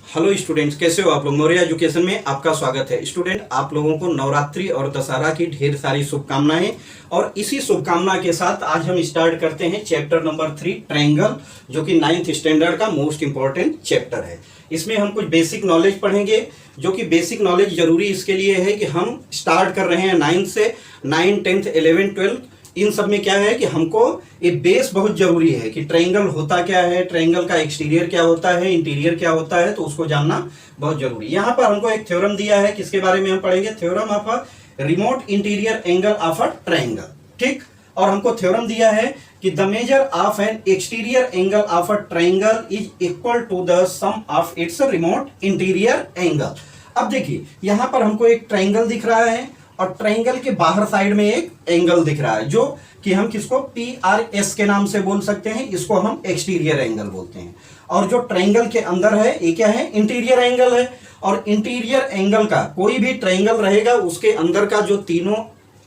Hello students, कैसे हो आप लोग। मौर्य एजुकेशन में आपका स्वागत है। स्टूडेंट, आप लोगों को नवरात्रि और दशहरा की ढेर सारी शुभकामनाएं। और इसी शुभकामना के साथ आज हम स्टार्ट करते हैं चैप्टर नंबर 3 ट्रायंगल, जो कि 9th स्टैंडर्ड का मोस्ट इंपॉर्टेंट चैप्टर है। इसमें हम कुछ बेसिक नॉलेज पढ़ेंगे, जो कि बेसिक नॉलेज जरूरी इसके लिए है कि हम स्टार्ट कर रहे हैं 9 से 9, 10th, 11, 12। इन सब में क्या है कि हमको ये बेस बहुत जरूरी है कि ट्रायंगल होता क्या है, ट्रायंगल का एक्सटीरियर क्या होता है, इंटीरियर क्या होता है, तो उसको जानना बहुत जरूरी है। यहाँ पर हमको एक थ्योरम दिया है, किसके बारे में हम पढ़ेंगे, theorem of a remote interior angle of a triangle. ठीक, और हमको थ्योरम दिया है कि the measure of an exterior angle of a triangle is equal to the sum of its remote interior angle. अब देखिए, यहाँ पर हमको एक ट्रायंगल दिख रहा है और ट्रायंगल के बाहर साइड में एक एंगल दिख रहा है, जो कि हम किसको PRS के नाम से बोल सकते हैं। इसको हम एक्सटीरियर एंगल बोलते हैं। और जो ट्रायंगल के अंदर है ये क्या है, इंटीरियर एंगल है। और इंटीरियर एंगल का कोई भी ट्रायंगल रहेगा, उसके अंदर का जो तीनों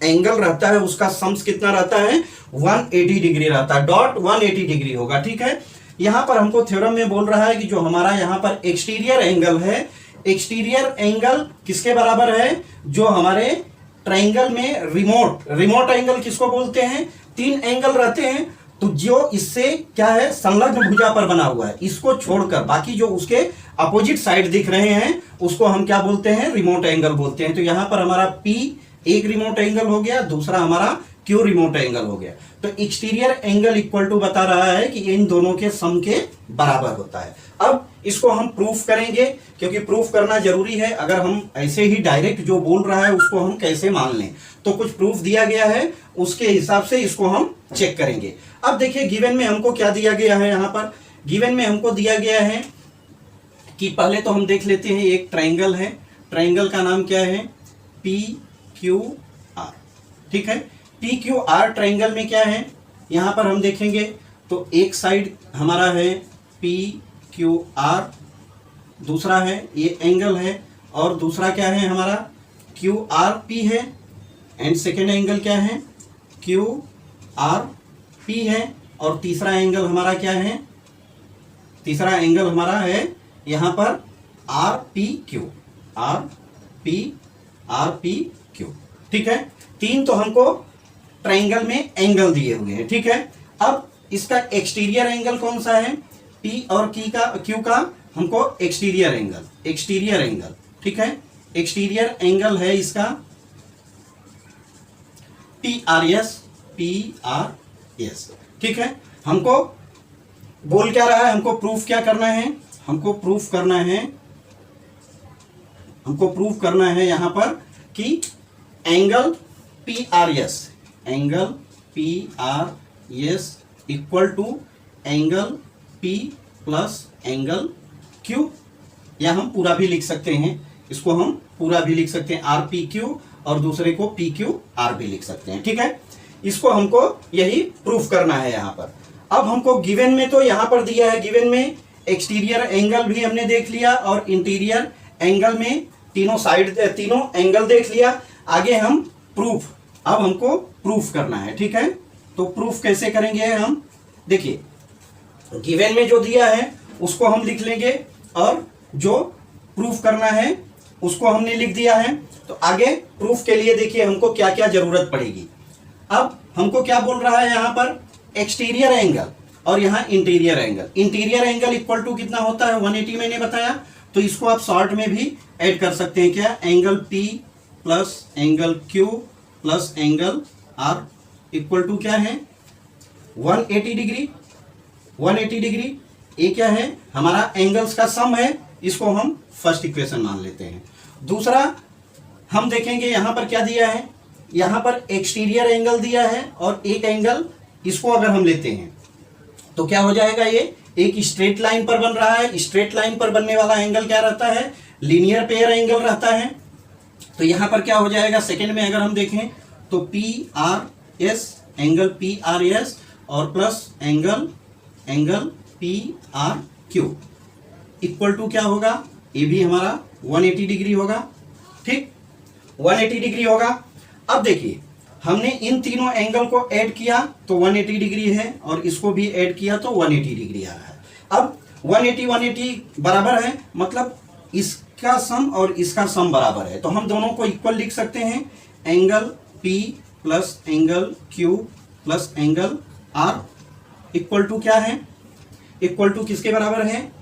एंगल रहता है उसका सम्स कितना रहता है, 180 डिग्री रहता है। डॉट 180 डिग्री होगा। ठीक है, यहां पर हमको थ्योरम में बोल रहा है कि जो हमारा यहां पर एक्सटीरियर एंगल है, एक्सटीरियर एंगल किसके बराबर है, जो हमारे ट्रायंगल में रिमोट एंगल किसको बोलते हैं, 3 एंगल रहते हैं, तो जो इससे क्या है, संलग्न भुजा पर बना हुआ है, इसको छोड़कर बाकी जो उसके अपोजिट साइड दिख रहे हैं उसको हम क्या बोलते हैं, रिमोट एंगल बोलते हैं। तो यहां पर हमारा P एक रिमोट एंगल हो गया, दूसरा हमारा Q रिमोट एंगल हो गया। तो एक्सटीरियर एंगल इक्वल टू बता रहा है कि इन दोनों के सम के बराबर होता है। अब इसको हम प्रूफ करेंगे, क्योंकि प्रूफ करना जरूरी है। अगर हम ऐसे ही डायरेक्ट जो बोल रहा है उसको हम कैसे मान लें, तो कुछ प्रूफ दिया गया है, उसके हिसाब से इसको हम चेक करेंगे। अब देखिए, गिवन में हमको क्या दिया गया है। यहाँ पर गिवन में हमको दिया गया है कि पहले तो हम देख लेते हैं, एक ट्रायंगल है, ट्रायंगल का नाम क्या है, PQR। ठीक है, PQR ट्रायंगल में क्या है, यहाँ पर हम देखेंगे तो एक साइड हमारा है PQR, दूसरा है ये एंगल है, और दूसरा क्या है हमारा QRP है, एंड सेकेंड एंगल क्या है, QRP है, और तीसरा एंगल हमारा क्या है, तीसरा एंगल हमारा है यहाँ पर RPQ। ठीक है, 3 तो हमको ट्रायंगल में एंगल दिए हुए हैं। ठीक है, अब इसका एक्सटीरियर एंगल कौन सा है, P और Q का हमको एक्सटीरियर एंगल। ठीक है, एक्सटीरियर एंगल है इसका PRS। ठीक है, हमको बोल क्या रहा है, हमको प्रूफ क्या करना है, हमको प्रूफ करना है यहाँ पर कि angle PRS equal to angle P plus angle Q, या हम पूरा भी लिख सकते हैं, इसको हम पूरा भी लिख सकते हैं RPQ, और दूसरे को PQR भी लिख सकते हैं। ठीक है, इसको हमको यही प्रूफ करना है यहाँ पर। अब हमको गिवन में तो यहाँ पर दिया है, गिवन में एक्सटीरियर एंगल भी हमने देख लिया, और इंटीरियर एंगल में तीनों एंगल देख लिया। आगे हम प्रूफ, अब हमको प्रूफ करना है। ठीक है, तो प्रूफ कैसे करेंगे हम, देखिए गिवन में जो दिया है उसको हम लिख लेंगे, और जो प्रूफ करना है उसको हमने लिख दिया है। तो आगे प्रूफ के लिए देखिए हमको क्या क्या जरूरत पड़ेगी। अब हमको क्या बोल रहा है यहाँ पर, एक्सटीरियर एंगल और यहाँ इंटीरियर एंगल इक्वल टू कितना होता है, 180 मैंने बताया। तो इसको आप शॉर्ट में भी ऐड कर सकते हैं, क्या, angle P plus angle Q plus angle R equal to क्या है, 180 डिग्री। ये क्या है, हमारा एंगल्स का सम है, इसको हम फर्स्ट इक्वेशन मान लेते हैं। दूसरा हम देखेंगे यहाँ पर क्या दिया है, यहाँ पर एक्सटीरियर एंगल दिया है, और एक एंगल इसको अगर हम लेते हैं तो क्या हो जाएगा, ये एक स्ट्रेट लाइन पर बन रहा है। स्ट्रेट लाइन पर बनने वाला एंगल क्या रहता है, लीनियर पेयर एंगल रहता है। तो यहाँ पर क्या हो जाएगा, सेकेंड में अगर हम देखें तो PRS, एंगल PRS और plus angle PRQ equal to क्या होगा, ये भी हमारा 180 डिग्री होगा। ठीक, 180 डिग्री होगा। अब देखिए हमने इन तीनों एंगल को ऐड किया तो 180 डिग्री है, और इसको भी ऐड किया तो 180 डिग्री आ रहा है। अब 180 बराबर है, मतलब इसका सम और इसका सम बराबर है, तो हम दोनों को इक्वल लिख सकते हैं। Angle P plus angle Q plus angle R equal to क्या है, इक्वल टू किसके बराबर है,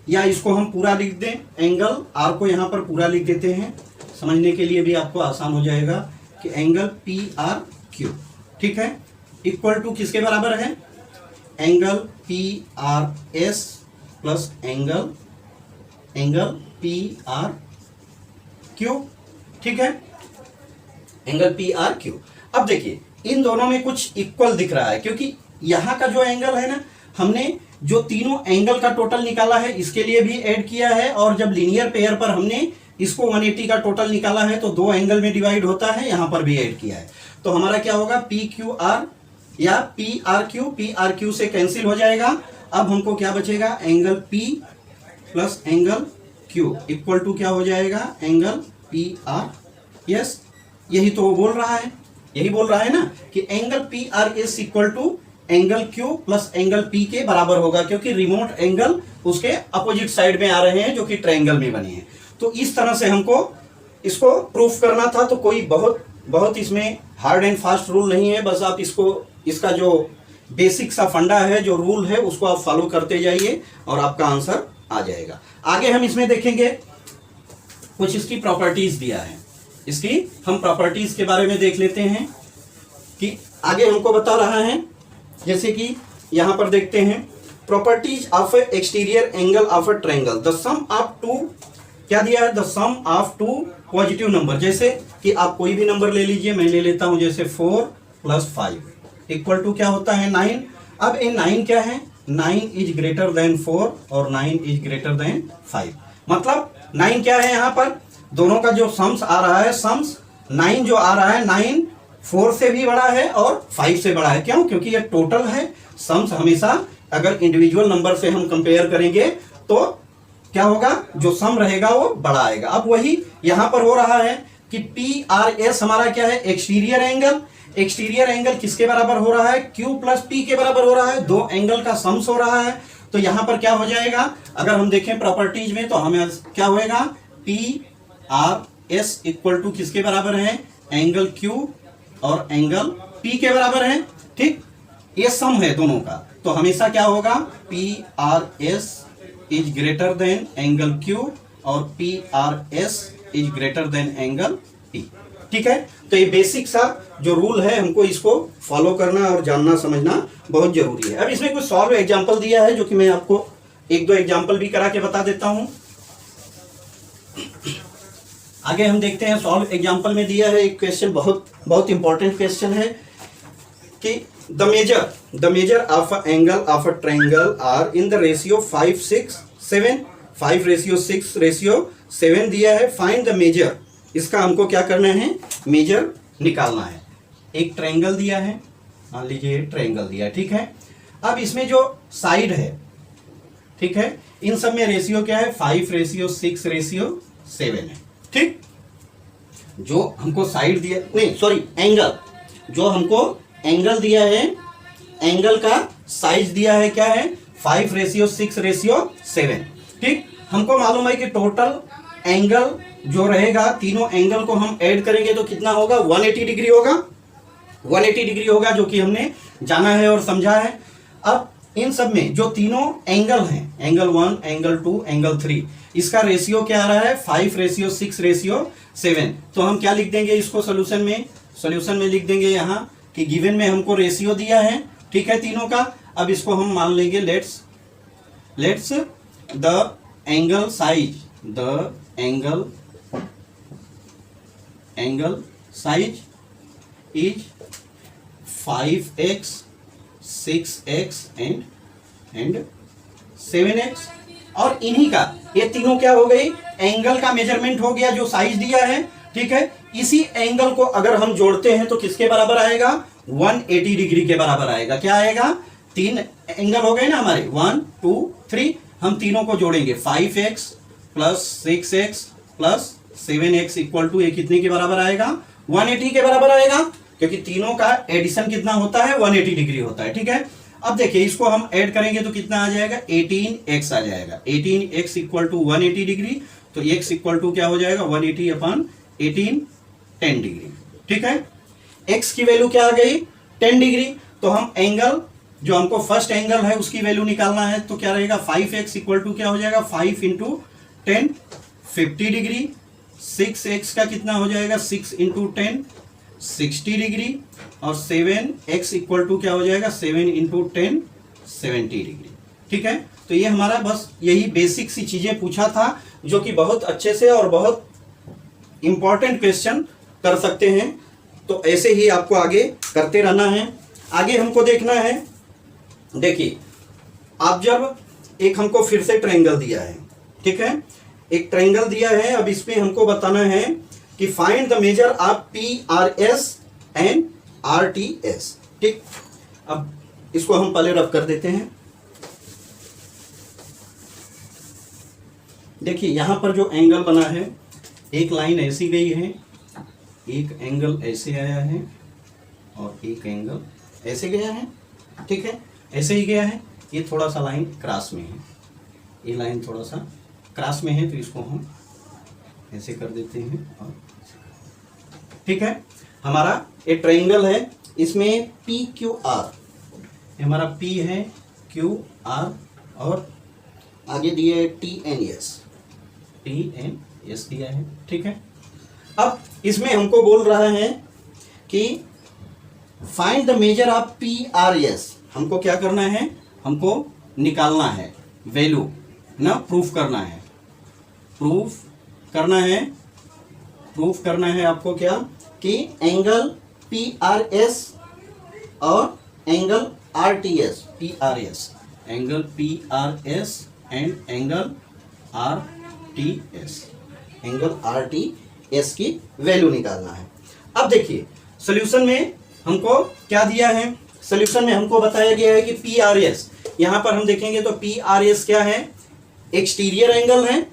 या इसको हम पूरा लिख दें, एंगल R को यहाँ पर पूरा लिख देते हैं, समझने के लिए भी आपको आसान हो जाएगा कि एंगल PRQ, ठीक है, इक्वल टू किसके बराबर है, angle PRS plus angle PRQ, ठीक है, एंगल PRQ। अब देखिए इन दोनों में कुछ इक्वल दिख रहा है, क्योंकि यहाँ का जो एंगल है ना, हमने जो तीनों एंगल का टोटल निकाला है इसके लिए भी ऐड किया है, और जब लीनियर पेयर पर हमने इसको 180 का टोटल निकाला है तो दो एंगल में डिवाइड होता है, यहाँ पर भी ऐड किया है। तो हमारा क्या होगा, PQR या PRQ से कैंसिल हो जाएगा। अब हमको क्या बचेगा, angle P plus angle Q equal to क्या हो जाएगा, एंगल PR। यस, यही तो वो बोल रहा है, यही बोल रहा है ना कि angle PRS equal to angle Q plus angle P के बराबर होगा, क्योंकि रिमोट एंगल उसके अपोजिट साइड में आ रहे हैं जो कि ट्रायंगल में बने हैं। तो इस तरह से हमको इसको प्रूफ करना था, तो कोई बहुत इसमें हार्ड एंड फास्ट रूल नहीं है, बस आप इसका जो बेसिक सा फंडा है, जो रूल है, उसको आप फॉलो करते जाइए और आपका आंसर आ जाएगा। आगे हम इसमें देखेंगे कुछ इसकी प्रॉपर्टीज दिया है, इसकी हम प्रॉपर्टीज के बारे में देख लेते हैं कि आगे हमको बता रहा है। जैसे कि यहां पर देखते हैं, properties of exterior angle of a triangle, the sum of two, क्या दिया है, the sum of two positive number. जैसे कि आप कोई भी नंबर ले लीजिए, मैं ले लेता हूं जैसे 4 प्लस 5 इक्वल टू क्या होता है, 9। अब ये 9 क्या है, 9 इज ग्रेटर देन 4 और 9 इज ग्रेटर देन 5, मतलब 9 क्या है, यहाँ पर दोनों का जो सम्स आ रहा है, सम्स 9 जो आ रहा है, 9 4 से भी बड़ा है और 5 से बड़ा है। क्यों, क्योंकि ये टोटल है, सम्स हमेशा अगर इंडिविजुअल नंबर से हम कंपेयर करेंगे तो क्या होगा, जो सम रहेगा वो बड़ा आएगा। अब वही यहां पर हो रहा है कि PRS हमारा क्या है, एक्सटीरियर एंगल। एक्सटीरियर एंगल किसके बराबर हो रहा है, Q प्लस P के बराबर हो रहा है, दो एंगल का सम्स हो रहा है। तो यहां पर क्या हो जाएगा, अगर हम देखें प्रॉपर्टीज में, तो हमें क्या होएगा, PRS इक्वल टू किसके बराबर है, एंगल Q और एंगल P के बराबर है, ठीक, ये सम है दोनों का। तो हमेशा क्या होगा, PRS is greater than angle Q और PRS is greater than angle P, ठीक है। तो ये बेसिक सा जो रूल है, हमको इसको फॉलो करना और जानना समझना बहुत जरूरी है। अब इसमें कुछ सॉल्व एग्जांपल दिया है, जो कि मैं आपको एक दो एग्जांपल भी करा के बता देता हूं। आगे हम देखते हैं, सॉल्व एग्जांपल में दिया है एक क्वेश्चन, बहुत इंपॉर्टेंट क्वेश्चन है कि the measure of angle of a triangle are in the ratio 5, 6, 7, 5 ratio 6 ratio 7 दिया है, फाइंड द मेजर। इसका हमको क्या करना है, मेजर निकालना है। एक ट्रायंगल दिया है, मान लीजिए ट्रायंगल दिया है, ठीक है। अब इसमें जो साइड है, ठीक है, इन सब में रेशियो क्या है, 5 रेशियो 6 रेशियो 7 है, ठीक। जो हमको साइड दिया, नहीं सॉरी, एंगल, जो हमको एंगल दिया है, एंगल का साइज दिया है क्या है, 5 रेशियो 6 रेशियो 7, ठीक। हमको मालूम है कि टोटल एंगल जो रहेगा, तीनों एंगल को हम ऐड करेंगे तो कितना होगा, 180 डिग्री होगा, 180 डिग्री होगा, जो कि हमने जाना है और समझा है। अब इन सब में जो तीनों एंगल हैं, एंगल 1, एंगल 2, एंगल 3, इसका रेशियो क्या आ रहा है, 5 रेशियो 6 रेशियो 7। तो हम क्या लिख देंगे इसको, सोल्यूशन में लिख देंगे यहाँ कि गिवन में हमको रेशियो दिया है, ठीक है, तीनों का। अब इसको हम मान लेंगे, let's the angle size, the angle size is 5x 6x and 7x, और इन्हीं का ये तीनों क्या हो गई, एंगल का मेजरमेंट हो गया जो साइज दिया है, ठीक है। इसी एंगल को अगर हम जोड़ते हैं तो किसके बराबर आएगा, 180 डिग्री के बराबर आएगा। क्या आएगा, 3 एंगल हो गए ना हमारे, 1 2 3, हम तीनों को जोड़ेंगे, 5x plus 6x plus 7x equal to, ये कितने के बराबर आएगा, 180 के बराबर आएगा, क्योंकि तीनों का एडिशन कितना होता है, 180 डिग्री होता है, ठीक है। अब देखिए इसको हम ऐड करेंगे तो कितना आ जाएगा, 18x आ जाएगा। 18x इक्वल टू 180 डिग्री, तो x इक्वल टू क्या हो जाएगा, 180 अपॉन 18, 10 डिग्री। ठीक है, x की वैल्यू क्या आ गई, 10 डिग्री। तो हम एंगल, जो हमको फर्स्ट एंगल है उसकी वैल्यू निकालना है, तो क्या रहेगा, 5x इक्वल टू क्या हो जाएगा, 5 इंटू 10, 50 डिग्री। 6x का कितना हो जाएगा, 6 इंटू 10, 60 डिग्री। और 7x इक्वल टू क्या हो जाएगा, 7 इंटू 10, 70 डिग्री। ठीक है, तो ये हमारा बस यही बेसिक सी चीजें पूछा था, जो कि बहुत अच्छे से और बहुत इंपॉर्टेंट क्वेश्चन कर सकते हैं। तो ऐसे ही आपको आगे करते रहना है। आगे हमको देखना है, देखिए आप जब एक हमको फिर से ट्रायंगल दिया है, ठीक है, एक ट्रायंगल दिया है। अब इसमें हमको बताना है कि find the measure of PRS and RTS। ठीक, अब इसको हम पहले रफ कर देते हैं। देखिए यहां पर जो एंगल बना है, एक लाइन ऐसी गई है, एक एंगल ऐसे आया है और एक एंगल ऐसे गया है। ठीक है, ऐसे ही गया है। ये थोड़ा सा लाइन क्रॉस में है, ये लाइन थोड़ा सा क्रॉस में है, तो इसको हम ऐसे कर देते हैं। और ठीक है, हमारा एक ट्रायंगल है, इसमें PQR, हमारा P है, QR और आगे दिया है TNS दिया है। ठीक है, अब इसमें हमको बोल रहा है कि find the measure of PRS। हमको क्या करना है, हमको निकालना है वैल्यू ना, प्रूफ करना है, प्रूफ करना है आपको क्या, कि एंगल PRS और angle RTS, angle PRS and angle RTS की वैल्यू निकालना है। अब देखिए सॉल्यूशन में हमको क्या दिया है, सॉल्यूशन में हमको बताया गया है कि PRS, यहां पर हम देखेंगे तो PRS क्या है, एक्सटीरियर एंगल है।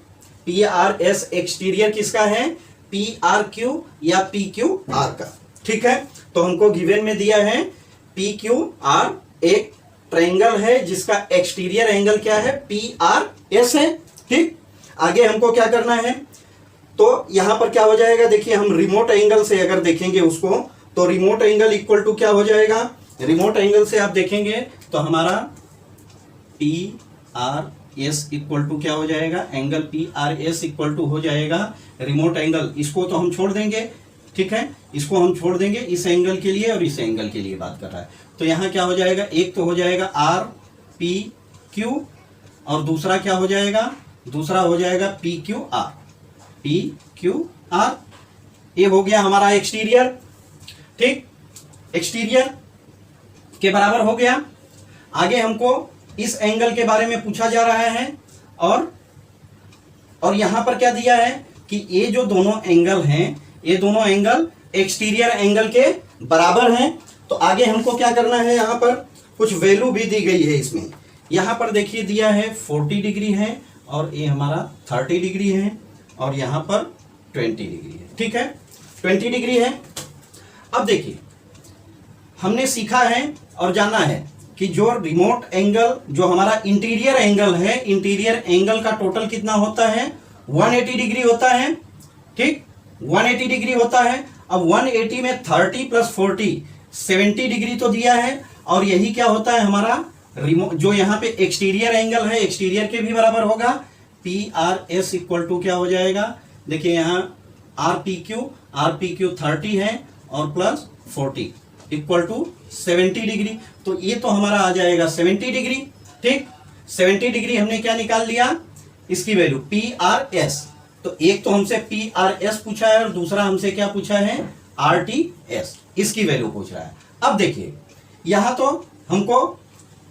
PRS एक्सटीरियर किसका है, PRQ या PQR का। ठीक है, तो हमको गिवन में दिया है PQR एक ट्रायंगल है जिसका एक्सटीरियर एंगल क्या है, PRS है। ठीक, आगे हमको क्या करना है, तो यहां पर क्या हो जाएगा, देखिए हम रिमोट एंगल से अगर देखेंगे उसको, तो रिमोट एंगल इक्वल टू क्या हो जाएगा, रिमोट एंगल से आप देखेंगे तो हमारा PRS इक्वल टू क्या हो जाएगा, एंगल PRS इक्वल टू हो जाएगा रिमोट एंगल, इसको तो हम छोड़ देंगे। ठीक है, इसको हम छोड़ देंगे, इस एंगल के लिए और इस एंगल के लिए बात कर रहा है। तो यहाँ क्या हो जाएगा, एक तो हो जाएगा RPQ और दूसरा क्या हो जाएगा, दूसरा हो जाएगा PQR। ये हो गया हमारा एक्सटीरियर। ठीक, एक्सटीरियर के बराबर हो गया। आगे हमको इस एंगल के बारे में पूछा जा रहा है, और यहां पर क्या दिया है कि ये जो दोनों एंगल हैं, ये दोनों एंगल एक्सटीरियर एंगल के बराबर हैं। तो आगे हमको क्या करना है, यहां पर कुछ वैल्यू भी दी गई है इसमें। यहां पर देखिए दिया है 40 डिग्री है और ये हमारा 30 डिग्री है और यहां पर 20 डिग्री है। ठीक है, 20 डिग्री है। अब देखिए हमने सीखा है और जाना है कि जो रिमोट एंगल, जो हमारा इंटीरियर एंगल है, इंटीरियर एंगल का टोटल कितना होता है, 180 डिग्री होता है। ठीक, 180 डिग्री होता है। अब 180 में 30 प्लस 40 70 डिग्री तो दिया है, और यही क्या होता है हमारा रिमोट, जो यहाँ पे एक्सटीरियर एंगल है, एक्सटीरियर के भी बराबर होगा। PRS इक्वल टू क्या हो जाएगा, देखिए यहाँ RPQ 30 है और प्लस 40 इक्वल टू 70 डिग्री। तो ये तो हमारा आ जाएगा 70 डिग्री। ठीक, 70 डिग्री हमने क्या निकाल लिया, इसकी वैल्यू PRS। तो एक तो हमसे PRS पूछा है और दूसरा हमसे क्या पूछा है, RTS, इसकी वैल्यू पूछ रहा है। अब देखिए यहां तो हमको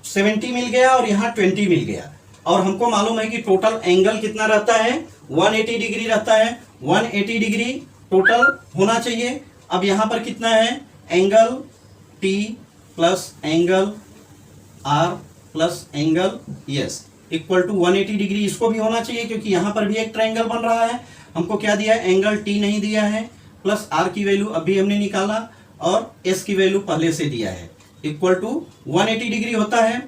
70 मिल गया और यहाँ 20 मिल गया, और हमको मालूम है कि टोटल एंगल कितना रहता है, 180 डिग्री रहता है। 180 डिग्री टोटल होना चाहिए। अब यहां पर कितना है, angle T plus angle R plus angle S equal to 180 degree, इसको भी होना चाहिए क्योंकि यहां पर भी एक ट्रायंगल बन रहा है। हमको क्या दिया है, एंगल T नहीं दिया है, प्लस R की वैल्यू अभी हमने निकाला और S की वैल्यू पहले से दिया है। इक्वल टू 180 डिग्री होता है,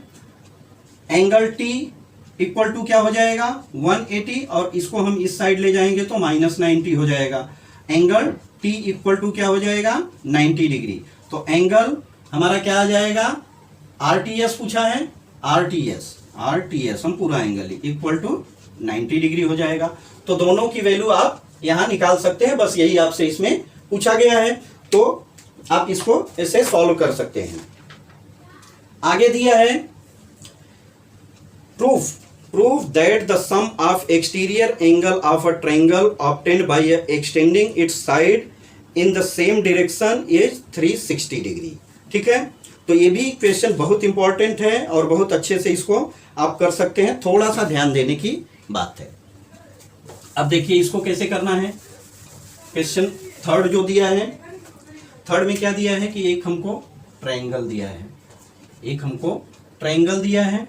एंगल टी इक्वल टू क्या हो जाएगा 180, और इसको हम इस साइड ले जाएंगे तो -90 हो जाएगा। एंगल टी इक्वल टू क्या हो जाएगा 90 डिग्री। तो एंगल हमारा क्या आ जाएगा, आरटीएस पूछा है, आरटीएस हम पूरा एंगल इक्वल टू 90 डिग्री हो जाएगा। तो दोनों की वैल्यू आप यहां निकाल सकते हैं, बस यही आपसे इसमें पूछा गया है, तो आप इसको ऐसे सॉल्व कर सकते हैं। आगे दिया है proof that the sum of exterior angle of a triangle obtained by extending its side in the same direction is 360 degree. ठीक है, तो ये भी क्वेश्चन बहुत इंपॉर्टेंट है और बहुत अच्छे से इसको आप कर सकते हैं, थोड़ा सा ध्यान देने की बात है। अब देखिए इसको कैसे करना है। क्वेश्चन थर्ड जो दिया है, थर्ड में क्या दिया है कि एक हमको ट्रायंगल दिया है, एक हमको ट्रायंगल दिया है।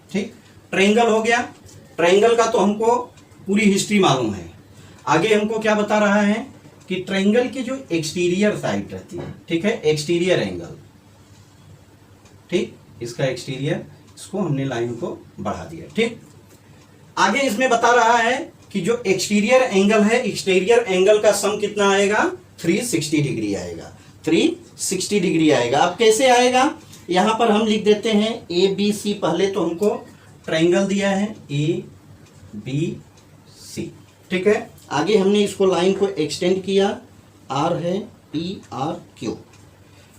ठीक, ट्रायंगल हो गया। ट्रायंगल का तो हमको पूरी हिस्ट्री मालूम है। आगे हमको क्या बता रहा है कि ट्रायंगल की जो एक्सटीरियर साइड रहती है, ठीक है, एक्सटीरियर एंगल, ठीक, इसका एक्सटीरियर, इसको हमने लाइन को बढ़ा दिया। ठीक, आगे इसमें बता रहा है कि जो एक्सटीरियर एंगल है, एक्सटीरियर एंगल का सम कितना आएगा 360 डिग्री आएगा, 360 डिग्री आएगा। अब कैसे आएगा, यहां पर हम लिख देते हैं ए बी सी। पहले तो हमको ट्रायंगल दिया है ए बी सी, ठीक है। आगे हमने इसको लाइन को एक्सटेंड किया, आर है पी आर क्यू,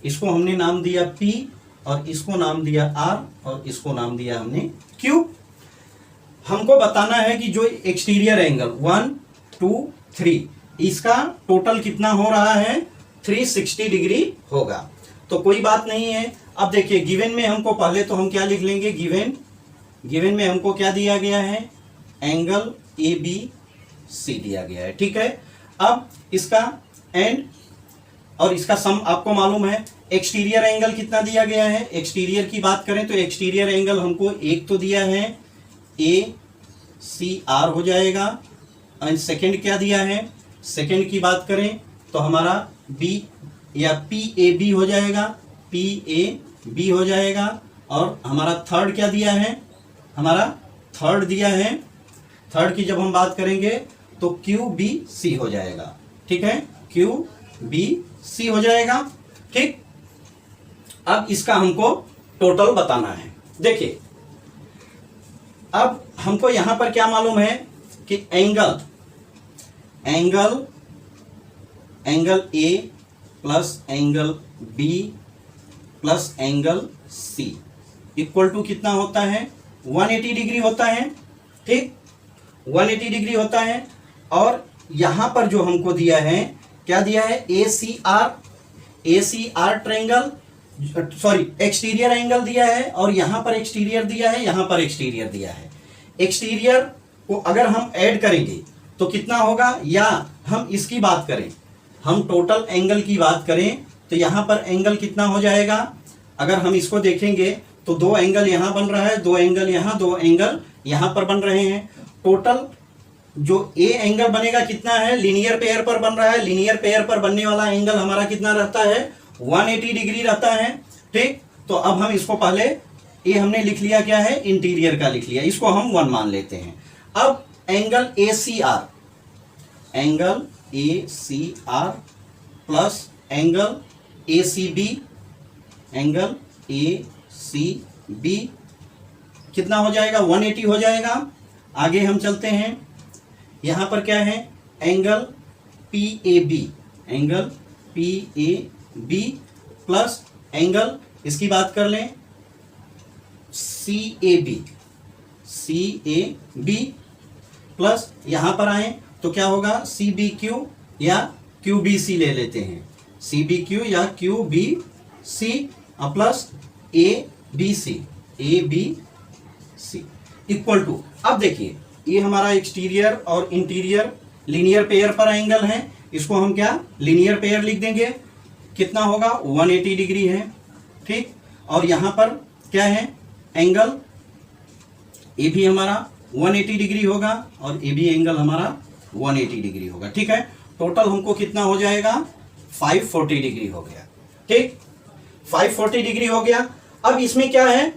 इसको हमने नाम दिया पी और इसको नाम दिया आर और इसको नाम दिया हमने क्यू। हमको बताना है कि जो एक्सटीरियर एंगल 1 2 3 इसका टोटल कितना हो रहा है 360 डिग्री होगा। तो कोई बात नहीं है। अब देखिए गिवन में हमको पहले तो हम क्या लिख लेंगे, गिवन में हमको क्या दिया गया है, एंगल ए बी सी दिया गया है। ठीक है, अब इसका एंड और इसका सम आपको मालूम है। एक्सटीरियर एंगल कितना दिया गया है, एक्सटीरियर की बात करें तो एक्सटीरियर एंगल हमको एक तो दिया है ए सी आर हो जाएगा, एंड सेकंड क्या दिया है, सेकंड की बात करें तो हमारा बी या पी ए बी हो जाएगा, पी ए बी हो जाएगा। और हमारा थर्ड क्या दिया है, हमारा थर्ड दिया है, थर्ड की जब हम बात करेंगे तो क्यू बी सी हो जाएगा। ठीक है, क्यू बी सी हो जाएगा। ठीक, अब इसका हमको टोटल बताना है। देखिए अब हमको यहां पर क्या मालूम है कि angle A plus angle B plus angle C equal to कितना होता है 180 डिग्री होता है। ठीक, 180 डिग्री होता है। और यहां पर जो हमको दिया है, क्या दिया है, A C R triangle, sorry exterior angle दिया है, और यहां पर एक्सटीरियर दिया है, यहां पर एक्सटीरियर दिया है। एक्सटीरियर को अगर हम ऐड करेंगे तो कितना होगा, या हम इसकी बात करें, हम टोटल एंगल की बात करें तो यहां पर एंगल कितना हो जाएगा, अगर हम इसको देखेंगे तो दो एंगल यहां बन रहा है, दो एंगल यहां, दो एंगल यहां पर बन रहे हैं। टोटल जो ए एंगल बनेगा कितना है, लीनियर पेयर पर बन रहा है, लीनियर पेयर पर बनने वाला एंगल हमारा कितना रहता है 180 डिग्री रहता है। ठीक, तो अब हम इसको पहले ये हमने लिख लिया, क्या है, इंटीरियर का लिख लिया, इसको हम 1 मान लेते हैं। अब angle A C R plus angle A C B कितना हो जाएगा 180 हो जाएगा। आगे हम चलते हैं, यहां पर क्या है, angle P A B plus angle, इसकी बात कर लें सी ए बी प्लस यहां पर आए तो क्या होगा सी बी क्यू या क्यू बी सी ले लेते हैं, सी बी क्यू या Q B C plus A B C equal to. अब देखिए ये हमारा एक्सटीरियर और इंटीरियर लीनियर पेयर पर एंगल है, इसको हम क्या लीनियर पेयर लिख देंगे, कितना होगा 180 डिग्री है। ठीक, और यहां पर क्या है, एंगल ए भी हमारा 180 डिग्री होगा और ए भी एंगल हमारा 180 डिग्री होगा। ठीक है, टोटल हमको कितना हो जाएगा 540 डिग्री हो गया। ठीक, 540 डिग्री हो गया। अब इसमें क्या है,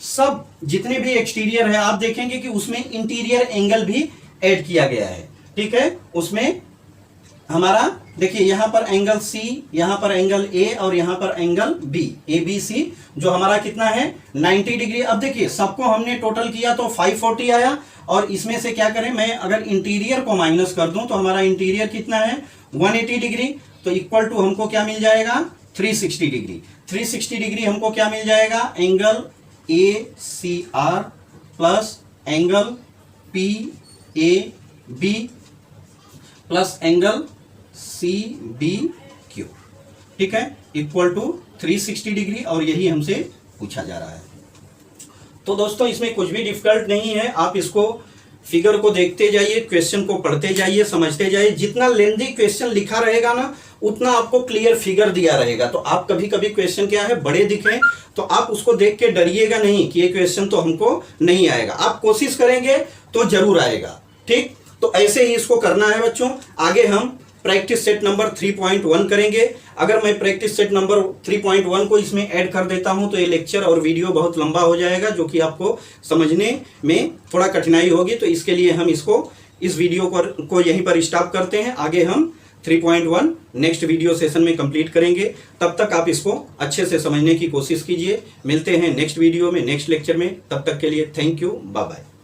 सब जितने भी एक्सटीरियर है आप देखेंगे कि उसमें इंटीरियर एंगल भी ऐड किया गया है। ठीक है, उसमें हमारा देखिए यहां पर एंगल C, यहां पर एंगल A और यहां पर एंगल B, ABC, जो हमारा कितना है 90 डिग्री। अब देखिए सबको हमने टोटल किया तो 540 आया, और इसमें से क्या करें, मैं अगर इंटीरियर को माइनस कर दूं तो हमारा इंटीरियर कितना है 180 डिग्री, तो इक्वल टू हमको क्या मिल जाएगा 360 डिग्री। 360 डिग्री हमको क्या मिल जाएगा, angle ACR plus angle PAB plus angle CBQ, ठीक है, इक्वल टू 360 डिग्री, और यही हमसे पूछा जा रहा है। तो दोस्तों इसमें कुछ भी डिफिकल्ट नहीं है, आप इसको फिगर को देखते जाइए, क्वेश्चन को पढ़ते जाइए, समझते जाइए। जितना लेंथी क्वेश्चन लिखा रहेगा ना उतना आपको क्लियर फिगर दिया रहेगा। तो आप कभी कभी क्वेश्चन क्या है बड़े दिखे तो आप उसको देख के डरिएगा नहीं कि ये क्वेश्चन तो हमको नहीं आएगा, आप कोशिश करेंगे तो जरूर आएगा। ठीक, तो ऐसे ही इसको करना है बच्चों। आगे हम प्रैक्टिस सेट नंबर 3.1 करेंगे। अगर मैं प्रैक्टिस सेट नंबर 3.1 को इसमें ऐड कर देता हूं तो ये लेक्चर और वीडियो बहुत लंबा हो जाएगा, जो कि आपको समझने में थोड़ा कठिनाई होगी। तो इसके लिए हम इस वीडियो को यहीं पर स्टॉप करते हैं। आगे हम 3.1 नेक्स्ट वीडियो सेशन में कंप्लीट करेंगे। तब तक आप इसको अच्छे से समझने की कोशिश कीजिए। मिलते हैं नेक्स्ट वीडियो में, नेक्स्ट लेक्चर में। तब तक के लिए थैंक यू, बाय बाय।